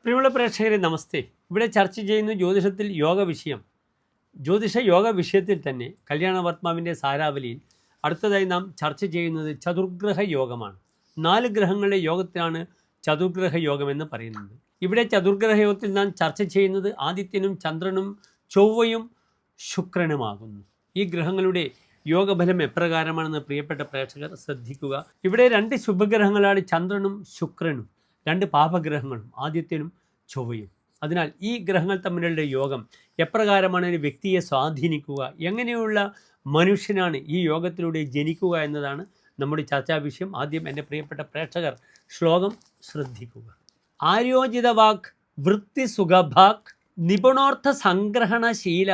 പ്രിയമുള്ള പ്രേക്ഷകരെ നമസ്തേ. ഇവിടെ ചർച്ച ചെയ്യുന്ന ജ്യോതിഷത്തിൽ യോഗ വിഷയം. യോഗ വിഷയത്തിൽ തന്നെ കല്യാണവർമാവിൻ്റെ സാരാവലിയിൽ അടുത്തതായി നാം ചർച്ച ചെയ്യുന്നത് ചതുർഗ്രഹ യോഗമാണ്. 4 ഗ്രഹങ്ങളുടെ യോഗത്തിലാണ് ചതുർഗ്രഹ യോഗമെന്ന് പറയുന്നത്. ഇവിടെ ചതുർഗ്രഹ യോഗത്തിൽ നാം ചർച്ച ചെയ്യുന്നത് ആദിത്യനും ചന്ദ്രനും ചൊവ്വയും ശുക്രനുമാകുന്നു. ഈ ഗ്രഹങ്ങളുടെ യോഗഫലം എപ്രകാരമാണെന്ന് പ്രിയപ്പെട്ട പ്രേക്ഷകർ ശ്രദ്ധിക്കുക. ഇവിടെ 2 ശുഭഗ്രഹങ്ങളാണ് ചന്ദ്രനും ശുക്രനും, 2 പാപഗ്രഹങ്ങളും ആദിത്യനും ചൊവ്വയും. അതിനാൽ ഈ ഗ്രഹങ്ങൾ തമ്മിലുള്ള യോഗം എപ്രകാരമാണ് ഒരു വ്യക്തിയെ സ്വാധീനിക്കുക, എങ്ങനെയുള്ള മനുഷ്യനാണ് ഈ യോഗത്തിലൂടെ ജനിക്കുക എന്നതാണ് നമ്മുടെ ചർച്ചാ വിഷയം. ആദ്യം എൻ്റെ പ്രിയപ്പെട്ട പ്രേക്ഷകർ ശ്ലോകം ശ്രദ്ധിക്കുക. ആര്യോജിത വാക് വൃത്തി സുഖഭാക് നിപുണോർത്ഥ സംഗ്രഹണശീല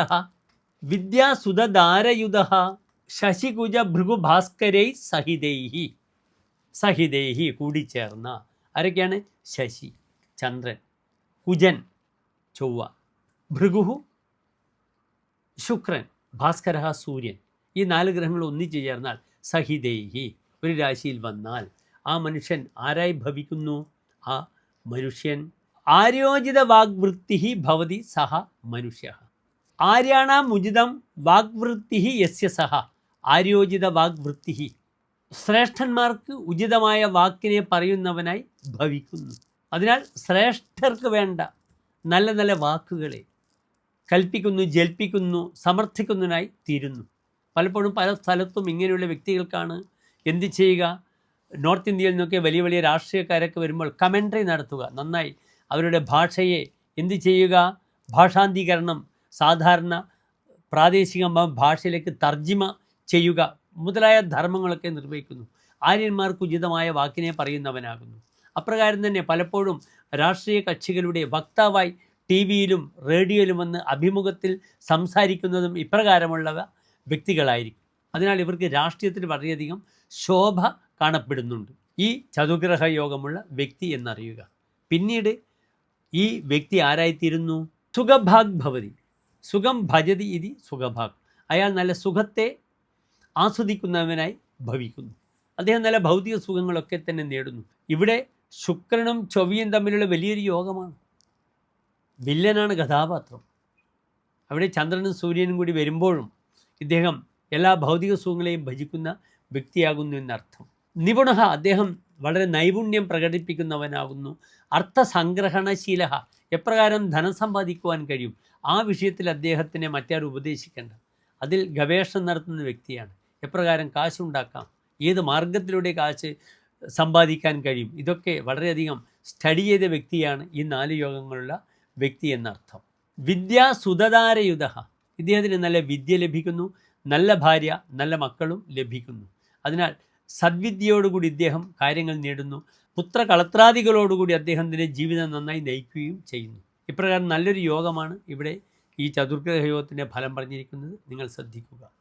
വിദ്യാസുധാരയുധ ശശികുജ ഭൃഗുഭാസ്കരൈ സഹിതൈഹി കൂടിച്ചേർന്ന ആരൊക്കെയാണ്? ശശി, ചന്ദ്രൻ, കുജൻ, ചൊവ്വ, ഭൃഗു, ശുക്രൻ, ഭാസ്കര, സൂര്യൻ. ഈ 4 ഗ്രഹങ്ങൾ ഒന്നിച്ചു ചേർന്നാൽ സഹിതൈഹി, ഒരു രാശിയിൽ വന്നാൽ ആ മനുഷ്യൻ ആരായി ഭവിക്കുന്നു? ആ മനുഷ്യൻ ആര്യോജിത വാഗ്വൃത്തി ഭവതി സഹ മനുഷ്യ. ആര്യാണാം ഉചിതം വാഗ്വൃത്തി യസ്യ സഹ ആര്യോജിത വാഗ്വൃത്തി. ശ്രേഷ്ഠന്മാർക്ക് ഉചിതമായ വാക്കിനെ പറയുന്നവനായി ഭവിക്കുന്നു. അതിനാൽ ശ്രേഷ്ഠർക്ക് വേണ്ട നല്ല നല്ല വാക്കുകളെ കൽപ്പിക്കുന്നു, ജൽപ്പിക്കുന്നു, സമർത്ഥിക്കുന്നതിനായി തീരുന്നു. പലപ്പോഴും പല സ്ഥലത്തും ഇങ്ങനെയുള്ള വ്യക്തികൾക്കാണ് എന്ത് ചെയ്യുക? നോർത്ത് ഇന്ത്യയിൽ നിന്നൊക്കെ വലിയ വലിയ രാഷ്ട്രീയക്കാരൊക്കെ വരുമ്പോൾ കമൻട്രി നടത്തുക, നന്നായി അവരുടെ ഭാഷയെ എന്ത് ചെയ്യുക? ഭാഷാന്തീകരണം, സാധാരണ പ്രാദേശിക ഭാഷയിലേക്ക് തർജിമ ചെയ്യുക മുതലായ ധർമ്മങ്ങളൊക്കെ നിർവഹിക്കുന്നു. ആര്യന്മാർക്ക് ഉചിതമായ വാക്കിനെ പറയുന്നവനാകുന്നു. അപ്രകാരം തന്നെ പലപ്പോഴും രാഷ്ട്രീയ കക്ഷികളുടെ വക്താവായി ടി വിയിലും റേഡിയോയിലും വന്ന് അഭിമുഖത്തിൽ സംസാരിക്കുന്നതും ഇപ്രകാരമുള്ള വ്യക്തികളായിരിക്കും. അതിനാൽ ഇവർക്ക് രാഷ്ട്രീയത്തിൽ വളരെയധികം ശോഭ കാണപ്പെടുന്നുണ്ട്. ഈ ചതുർഗ്രഹ യോഗമുള്ള വ്യക്തി എന്നറിയുക. പിന്നീട് ഈ വ്യക്തി ആരായിത്തീരുന്നു? സുഖഭാഗ് ഭവതി. സുഖം ഭജതി ഇതി സുഖഭാഗ്. അയാൾ നല്ല സുഖത്തെ ആസ്വദിക്കുന്നവനായി ഭവിക്കുന്നു. അദ്ദേഹം നല്ല ഭൗതിക സുഖങ്ങളൊക്കെ തന്നെ നേടുന്നു. ഇവിടെ ശുക്രനും ചൊവ്വയും തമ്മിലുള്ള വലിയൊരു യോഗമാണ്. വില്ലനാണ് കഥാപാത്രം. അവിടെ ചന്ദ്രനും സൂര്യനും കൂടി വരുമ്പോഴും ഇദ്ദേഹം എല്ലാ ഭൗതിക സുഖങ്ങളെയും ഭജിക്കുന്ന വ്യക്തിയാകുന്നു എന്നർത്ഥം. നിപുണ, അദ്ദേഹം വളരെ നൈപുണ്യം പ്രകടിപ്പിക്കുന്നവനാകുന്നു. അർത്ഥസംഗ്രഹണശീല, എപ്രകാരം ധനം സമ്പാദിക്കുവാൻ കഴിയും ആ വിഷയത്തിൽ അദ്ദേഹത്തിനെ മറ്റാരും ഉപദേശിക്കേണ്ട. അതിൽ ഗവേഷണം നടത്തുന്ന വ്യക്തിയാണ്. എപ്രകാരം കാശുണ്ടാക്കാം, ഏത് മാർഗത്തിലൂടെ കാശ് സമ്പാദിക്കാൻ കഴിയും, ഇതൊക്കെ വളരെയധികം സ്റ്റഡി ചെയ്ത വ്യക്തിയാണ് ഈ 4 യോഗങ്ങളുള്ള വ്യക്തി എന്നർത്ഥം. വിദ്യാസുധാരയുധ, ഇദ്ദേഹത്തിന് നല്ല വിദ്യ ലഭിക്കുന്നു, നല്ല ഭാര്യ, നല്ല മക്കളും ലഭിക്കുന്നു. അതിനാൽ സദ്വിദ്യയോടുകൂടി ഇദ്ദേഹം കാര്യങ്ങൾ നേടുന്നു. പുത്രകളത്രാദികളോടുകൂടി അദ്ദേഹത്തിൻ്റെ ജീവിതം നന്നായി നയിക്കുകയും ചെയ്യുന്നു. ഇപ്രകാരം നല്ലൊരു യോഗമാണ് ഇവിടെ ഈ ചതുർഗ്രഹ യോഗത്തിൻ്റെ ഫലം പറഞ്ഞിരിക്കുന്നത്. നിങ്ങൾ ശ്രദ്ധിക്കുക.